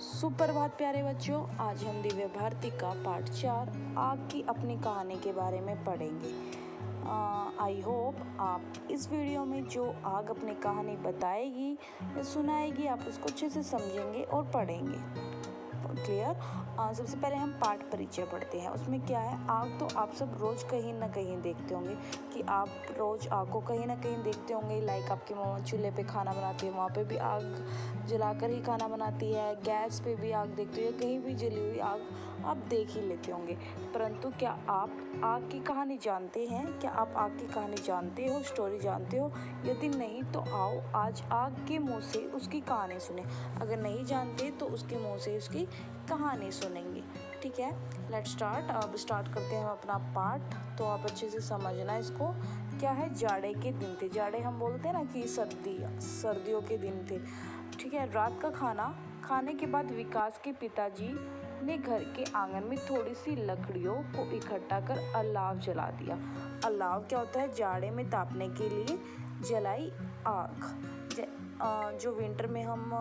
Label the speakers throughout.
Speaker 1: सुप्रभात प्यारे बच्चों, आज हम दिव्य भारती का पाठ 4 आग की अपनी कहानी के बारे में पढ़ेंगे। आई होप आप इस वीडियो में जो आग अपनी कहानी बताएगी या सुनाएगी आप उसको अच्छे से समझेंगे और पढ़ेंगे। क्लियर। सबसे पहले हम पाठ परिचय पढ़ते हैं। उसमें क्या है, आग तो आप सब रोज़ कहीं ना कहीं देखते होंगे कि आप रोज़ आग को कहीं ना कहीं देखते होंगे। लाइक आपकी मम्मा चूल्हे पे खाना बनाती है, वहाँ पे भी आग जलाकर ही खाना बनाती है। गैस पे भी आग देखते हो, कहीं भी जली हुई आग आप देख ही लेते होंगे। परंतु क्या आप आग की कहानी जानते हैं? क्या आप आग की कहानी जानते हो, स्टोरी जानते हो? यदि नहीं तो आओ आज आग के मुंह से उसकी कहानी सुने। अगर नहीं जानते तो उसके मुंह से उसकी कहानी सुनेंगे। ठीक है, लेट्स स्टार्ट। अब स्टार्ट करते हैं अपना पाठ। तो आप अच्छे से समझना इसको। क्या है, जाड़े के दिन थे। जाड़े हम बोलते हैं ना कि सर्दियों के दिन थे। ठीक है, रात का खाना खाने के बाद विकास के पिताजी ने घर के आंगन में थोड़ी सी लकड़ियों को इकट्ठा कर अलाव जला दिया। अलाव क्या होता है? जाड़े में तापने के लिए जलाई आग। जो विंटर में हम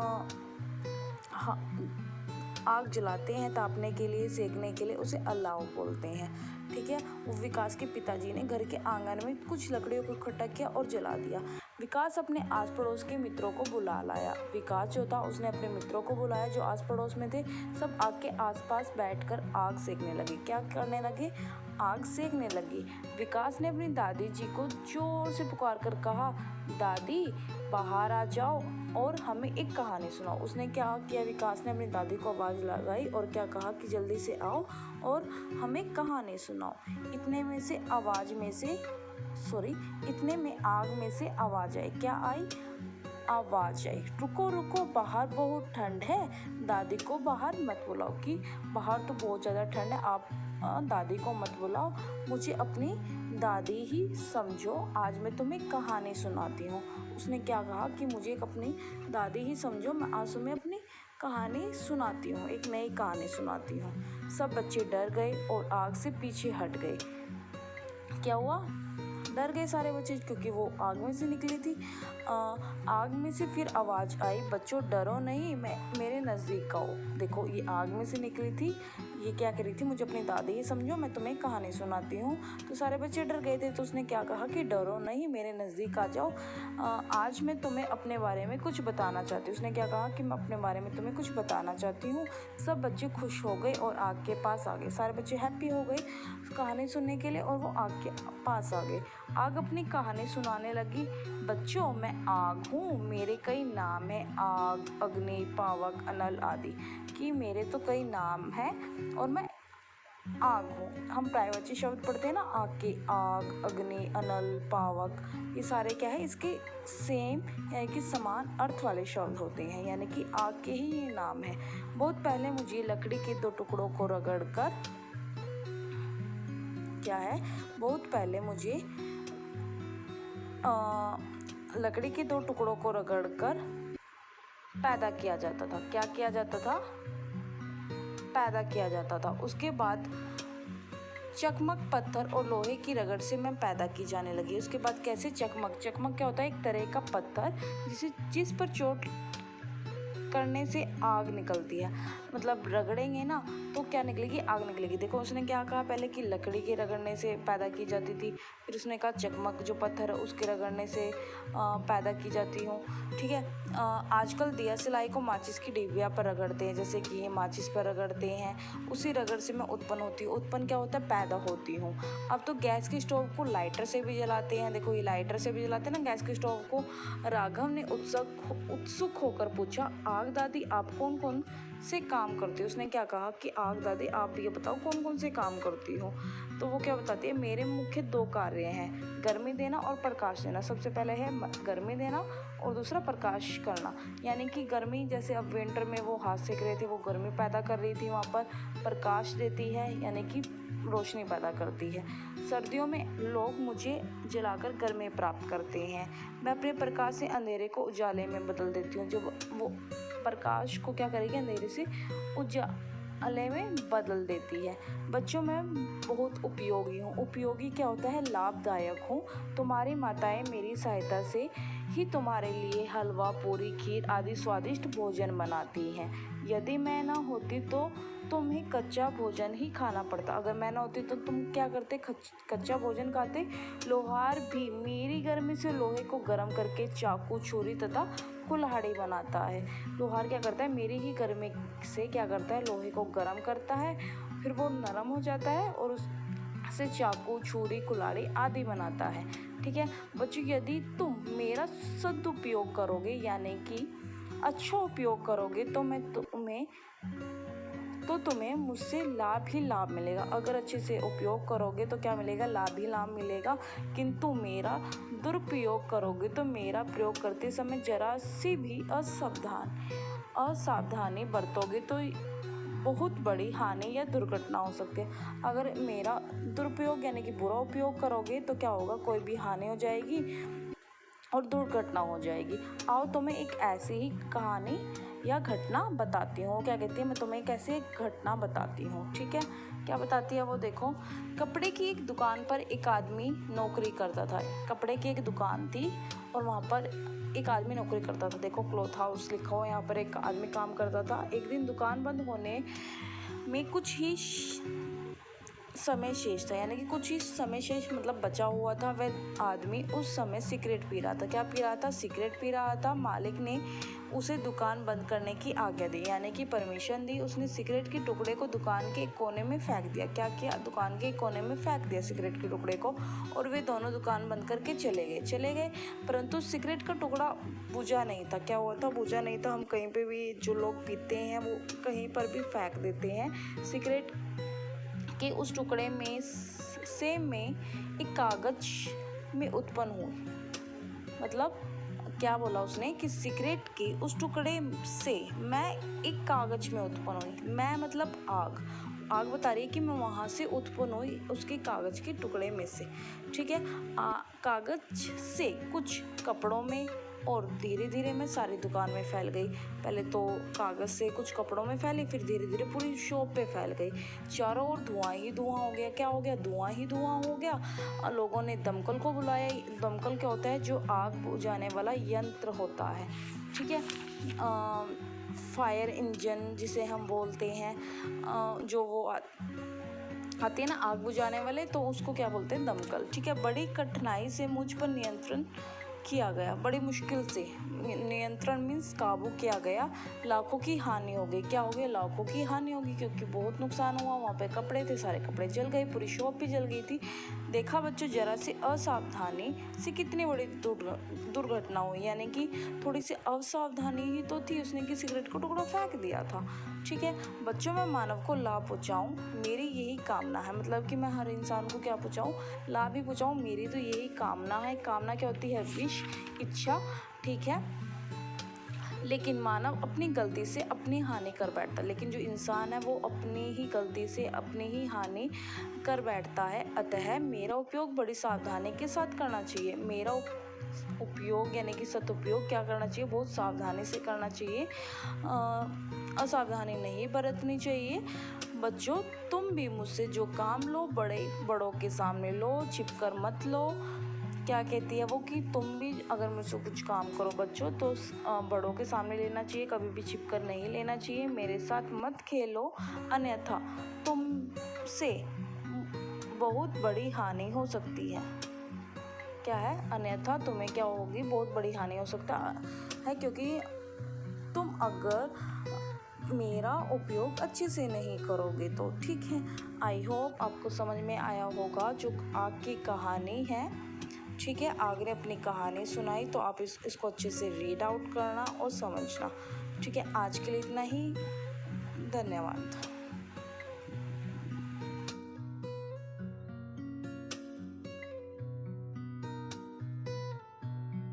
Speaker 1: आग जलाते हैं तापने के लिए, सेकने के लिए, उसे अलाव बोलते हैं। ठीक है, वो विकास के पिताजी ने घर के आंगन में कुछ लकड़ियों को इकट्ठा किया और जला दिया। विकास अपने आस पड़ोस के मित्रों को बुला लाया। विकास जो था उसने अपने मित्रों को बुलाया जो आस पड़ोस में थे। सब आग के आसपास बैठकर आग सेकने लगे। क्या करने लगे? आग सेकने लगी। विकास ने अपनी दादी जी को जोर से पुकार कर कहा, दादी बाहर आ जाओ और हमें एक कहानी सुनाओ। उसने क्या किया, विकास ने अपनी दादी को आवाज़ लगाई और क्या कहा कि जल्दी से आओ और हमें कहानी सुनाओ। इतने में आग में से आवाज़ आई। क्या आई? आवाज़ आई, रुको रुको, बाहर बहुत ठंड है, दादी को बाहर मत बुलाओ। कि बाहर तो बहुत ज़्यादा ठंड है, आप दादी को मत बुलाओ, मुझे अपनी दादी ही समझो, आज मैं तुम्हें कहानी सुनाती हूँ। उसने क्या कहा कि मुझे अपनी दादी ही समझो, मैं आज तुम्हें अपनी कहानी सुनाती हूँ, एक नई कहानी सुनाती हूँ। सब बच्चे डर गए और आग से पीछे हट गए। क्या हुआ? डर गए सारे बच्चे क्योंकि वो आग में से निकली थी। आग में से फिर आवाज़ आई, बच्चों डरो नहीं, मेरे नज़दीक आओ। देखो, ये आग में से निकली थी, ये क्या कह रही थी, मुझे अपनी दादी ही समझो, मैं तुम्हें कहानी सुनाती हूँ। तो सारे बच्चे डर गए थे। तो उसने क्या कहा कि डरो नहीं, मेरे नज़दीक आ जाओ, आज मैं तुम्हें अपने बारे में कुछ बताना चाहती हूँ। उसने क्या कहा कि मैं अपने बारे में तुम्हें कुछ बताना चाहती हूँ। सब बच्चे खुश हो गए और आग के पास आ गए। सारे बच्चे हैप्पी हो गए कहानी सुनने के लिए और वो आग के पास आ गए। आग अपनी कहानी सुनाने लगी, बच्चों मैं आग हूँ, मेरे कई नाम हैं, आग, अग्नि, पावक, अनल आदि। कि मेरे तो कई नाम हैं और मैं आग हूँ। हम प्रायवाची शब्द पढ़ते हैं ना, आग के, आग, अग्नि, अनल, पावक, ये सारे क्या है, इसके सेम यानी कि समान अर्थ वाले शब्द होते हैं, यानी कि आग के ही ये नाम है। बहुत पहले मुझे लकड़ी के दो टुकड़ों को रगड़कर, क्या है, बहुत पहले मुझे लकड़ी के दो टुकड़ों को रगड़कर पैदा किया जाता था। क्या किया जाता था? पैदा किया जाता था। उसके बाद चकमक पत्थर और लोहे की रगड़ से मैं पैदा की जाने लगी। उसके बाद कैसे? चकमक क्या होता है? एक तरह का पत्थर जिस पर चोट करने से आग निकलती है। मतलब रगड़ेंगे ना तो क्या निकलेगी? आग निकलेगी। देखो, उसने क्या कहा पहले कि लकड़ी के रगड़ने से पैदा की जाती थी, फिर उसने कहा चकमक जो पत्थर है उसके रगड़ने से पैदा की जाती हूँ। ठीक है, आजकल दिया सिलाई को माचिस की डिबिया पर रगड़ते हैं, जैसे कि ये माचिस पर रगड़ते हैं, उसी रगड़ से मैं उत्पन्न होती हूँ। उत्पन्न क्या होता है? पैदा होती हूँ। अब तो गैस के स्टोव को लाइटर से भी जलाते हैं। देखो, ये लाइटर से भी जलाते हैं ना गैस के स्टोव को। राघव ने उत्सुक होकर पूछा, आग दादी आप कौन कौन से काम करती हो? उसने क्या कहा कि आग दादी आप ये बताओ कौन कौन से काम करती हो? तो वो क्या बताती है, मेरे मुख्य दो कार्य हैं, गर्मी देना और प्रकाश देना। सबसे पहले है गर्मी देना और दूसरा प्रकाश करना। यानी कि गर्मी, जैसे अब विंटर में वो हाथ सेक रहे थे, वो गर्मी पैदा कर रही थी, वहाँ पर प्रकाश देती है यानी कि रोशनी पैदा करती है। सर्दियों में लोग मुझे जलाकर गर्मी प्राप्त करते हैं, मैं अपने प्रकाश से अंधेरे को उजाले में बदल देती हूँ। जो वो प्रकाश को क्या करेगी? अंधेरे से उजाले में बदल देती है। बच्चों में बहुत उपयोगी हूँ। उपयोगी क्या होता है? लाभदायक हूँ। तुम्हारी माताएं मेरी सहायता से ही तुम्हारे लिए हलवा, पूरी, खीर आदि स्वादिष्ट भोजन बनाती हैं। यदि मैं ना होती तो तुम्हें कच्चा भोजन ही खाना पड़ता। अगर मैं ना होती तो तुम क्या करते, कच्चा भोजन खाते। लोहार भी मेरी गर्मी से लोहे को गर्म करके चाकू, छुरी तथा कुल्हाड़ी बनाता है। लोहार क्या करता है, मेरी ही गर्मी से क्या करता है, लोहे को गर्म करता है, फिर वो नरम हो जाता है और उससे चाकू, छुरी, कुल्हाड़ी आदि बनाता है। ठीक है बच्चों, यदि तुम मेरा सदुपयोग करोगे यानी कि अच्छा उपयोग करोगे तो तुम्हें मुझसे लाभ ही लाभ मिलेगा। अगर अच्छे से उपयोग करोगे तो क्या मिलेगा, लाभ ही लाभ मिलेगा। किंतु मेरा दुरुपयोग करोगे तो मेरा प्रयोग करते समय जरा सी भी असावधानी बरतोगे तो बहुत बड़ी हानि या दुर्घटना हो सकती है। अगर मेरा दुरुपयोग यानी कि बुरा उपयोग करोगे तो क्या होगा, कोई भी हानि हो जाएगी और दुर्घटना हो जाएगी। आओ तुम्हें एक ऐसी ही कहानी या घटना बताती हूँ। क्या कहती है, मैं तुम्हें एक ऐसी घटना बताती हूँ। ठीक है, क्या बताती है वो देखो। कपड़े की एक दुकान पर एक आदमी नौकरी करता था। कपड़े की एक दुकान थी और वहाँ पर एक आदमी नौकरी करता था। देखो क्लॉथ हाउस लिखा हो यहाँ पर, एक आदमी काम करता था। एक दिन दुकान बंद होने में कुछ ही समय शेष था, यानी कि कुछ ही समय शेष मतलब बचा हुआ था। वह आदमी उस समय सिगरेट पी रहा था। क्या पी रहा था, सिगरेट पी रहा था। मालिक ने उसे दुकान बंद करने की आज्ञा दी यानी कि परमिशन दी। उसने सिगरेट के टुकड़े को दुकान के एक कोने में फेंक दिया। क्या किया, दुकान के एक कोने में फेंक दिया सिगरेट के टुकड़े को, और वे दोनों दुकान बंद करके चले गए। परंतु सिगरेट का टुकड़ा बुझा नहीं था। क्या हुआ था, बुझा नहीं था। हम कहीं पे भी जो लोग पीते हैं वो कहीं पर भी फेंक देते हैं। सिगरेट के उस टुकड़े में से एक कागज में उत्पन्न हुई। मतलब क्या बोला उसने कि सिगरेट के उस टुकड़े से मैं एक कागज में उत्पन्न हुई। मैं मतलब आग बता रही है कि मैं वहाँ से उत्पन्न हुई उसके कागज के टुकड़े में से। ठीक है, कागज से कुछ कपड़ों में और धीरे धीरे मैं सारी दुकान में फैल गई। पहले तो कागज़ से कुछ कपड़ों में फैली, फिर धीरे धीरे पूरी शॉप पे फैल गई। चारों ओर धुआं ही धुआं हो गया। क्या हो गया, धुआं ही धुआं हो गया। लोगों ने दमकल को बुलाया। दमकल क्या होता है, जो आग बुझाने वाला यंत्र होता है। ठीक है, फायर इंजन जिसे हम बोलते हैं, जो वो आते हैं ना आग बुझाने वाले, तो उसको क्या बोलते हैं, दमकल। ठीक है, बड़ी कठिनाई से मुझ पर नियंत्रण किया गया। बड़ी मुश्किल से नियंत्रण मीन्स काबू किया गया। लाखों की हानि हो गई। क्या हो गया, लाखों की हानि होगी, क्योंकि बहुत नुकसान हुआ। वहाँ पे कपड़े थे, सारे कपड़े जल गए, पूरी शॉप भी जल गई थी। देखा बच्चों, जरा सी असावधानी से कितनी बड़ी दुर्घटना हुई। यानी कि थोड़ी सी असावधानी ही तो थी, उसने कि सिगरेट का टुकड़ा फेंक दिया था। ठीक है बच्चों, मैं मानव को लाभ पहुँचाऊँ, मेरी यही कामना है। मतलब कि मैं हर इंसान को क्या पहुँचाऊँ, लाभ ही पहुँचाऊँ, मेरी तो यही कामना है। कामना क्या होती है, विश, इच्छा। ठीक है, लेकिन मानव अपनी गलती से अपनी हानि कर बैठता। लेकिन जो इंसान है वो अपनी ही गलती से अपनी ही हानि कर बैठता है। अतः मेरा उपयोग बड़ी सावधानी के साथ करना चाहिए। मेरा उपयोग यानी कि सदुपयोग क्या करना चाहिए, बहुत सावधानी से करना चाहिए। असावधानी नहीं बरतनी चाहिए। बच्चों, तुम भी मुझसे जो काम लो बड़ों के सामने लो, छिपकर मत लो। क्या कहती है वो कि तुम भी अगर मुझसे कुछ काम करो बच्चों तो बड़ों के सामने लेना चाहिए, कभी भी छिपकर नहीं लेना चाहिए। मेरे साथ मत खेलो, अन्यथा तुमसे बहुत बड़ी हानि हो सकती है। क्या है, अन्यथा तुम्हें क्या होगी, बहुत बड़ी हानि हो सकता है, क्योंकि तुम अगर मेरा उपयोग अच्छे से नहीं करोगे तो। ठीक है, आई होप आपको समझ में आया होगा जो आग की कहानी है। ठीक है, आग ने अपनी कहानी सुनाई, तो आप इसको अच्छे से रीड आउट करना और समझना। ठीक है, आज के लिए इतना ही। धन्यवाद।